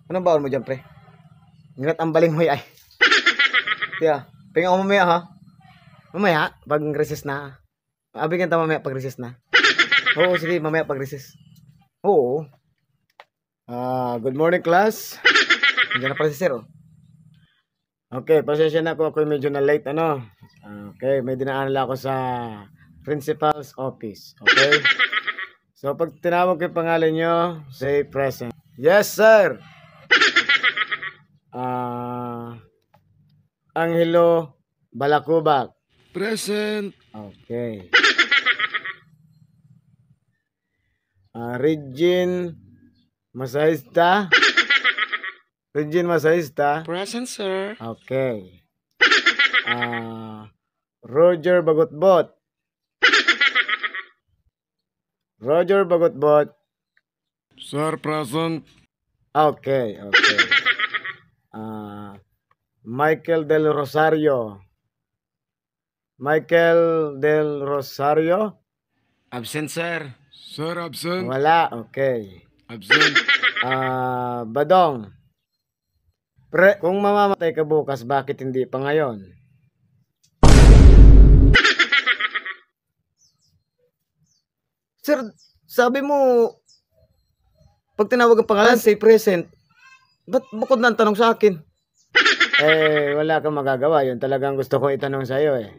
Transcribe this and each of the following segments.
Anong baon mo dyan, pre? Ingat ang baling huy ay. Tiya, pinga ko mamaya ha. Mamaya, pag recess na. Abigyan tayo mamaya pag recess na. Oo, sige, mamaya pag recess. Oo. Good morning, class. Nandiyan na pala si sir, oh. Okay, pasensya na ako medyo na late, ano. Okay, may dinaanan lang ako sa principal's office. Okay? So, pag tinawag ko yung pangalan nyo, say present. Yes, sir! Angelo Balacubak. Present. Okay. Regine Masahista. Regine Masahista. Present, sir. Okay. Roger Bagotbot. Roger Bagotbot. Sir, present. Okay, okay. Michael Del Rosario. Michael Del Rosario? Absent, sir. Sir, absent. Wala, okay. Absent. Badong. Pre, kung mamamatay ka bukas, bakit hindi pa ngayon? Sir, sabi mo, pag tinawag ang pangalan, say present. Ba't bukod na ang tanong sa akin? Wala kang magagawa. Yun talagang gusto ko itanong sa'yo, eh.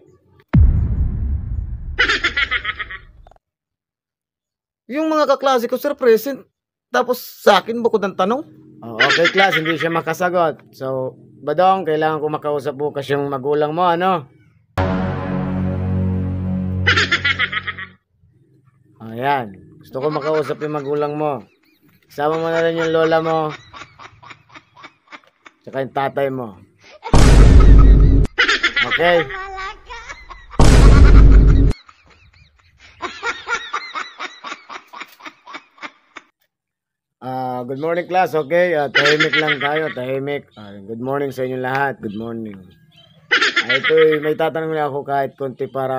Yung mga kaklase ko, sir, present. Tapos sa akin, bukod ng tanong. Okay, class, hindi siya makasagot. So, Badong, kailangan ko makausap bukas yung magulang mo, ano? Ayan. Gusto ko makausap yung magulang mo. Kasama mo na rin yung lola mo. Tsaka yung tatay mo. Okay? Good morning, class. Okay? Tahimik lang tayo. Tahimik. Good morning sa inyo lahat. Good morning. Ito, may tatanong lang ako kahit konti para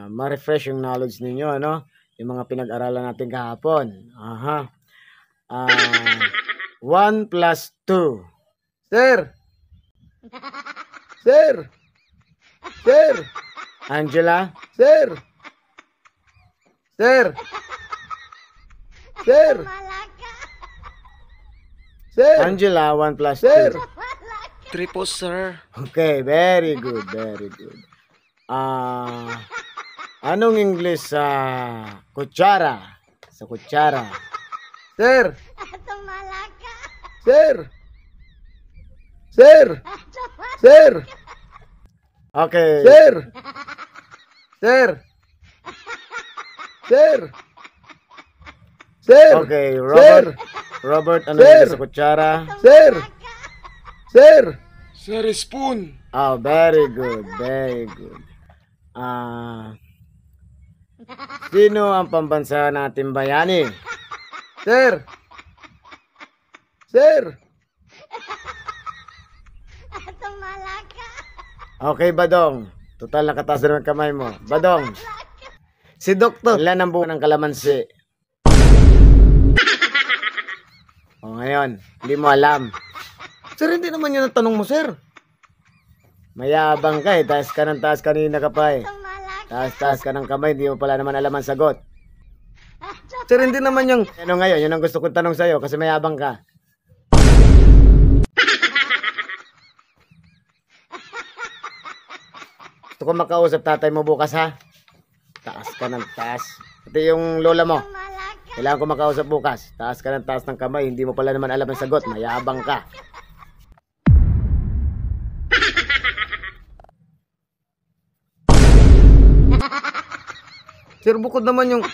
ma-refresh yung knowledge ninyo, ano? Yung mga pinag-aralan natin kahapon. Aha. 1 plus 2. Sir! Sir! Sir! Angela? Sir! Sir! Sir! Sir! Angela, 1 plus 2. Sir! 3 po, sir. Okay, very good, very good. Anong English sa kutsara? Sa kutsara. Sir! Sir! Sir! Sir! Okay. Sir! Sir! Sir! Sir! Okay, Robert. Sir! Robert, ano yung sa kutsara? Sir! Sir! Sir, spoon. Oh, very good, very good. Sino ang pambansa natin bayani? Sir! Sir! Okay, Badong. Total nakataas na ng kamay mo. Badong. Si Doktor. Ilan ang buo ng kalamansi? O ngayon, hindi mo alam. Sir, hindi naman yun ang tanong mo, sir. Mayabang ka eh. Taas ka ng taas kanina ka pa eh. Taas ka ng kamay. Hindi mo pala naman alam ang sagot. Sir, hindi naman yung... Ano ngayon? Yun ang gusto kong tanong sa'yo kasi mayabang ka. Gusto ko makausap tatay mo bukas, ha? Taas ka ng taas. Pati yung lola mo. Kailangan ko makausap bukas. Taas ka ng taas ng kamay. Hindi mo pala naman alam ang sagot. Mayabang ka. Sir, bukod naman yung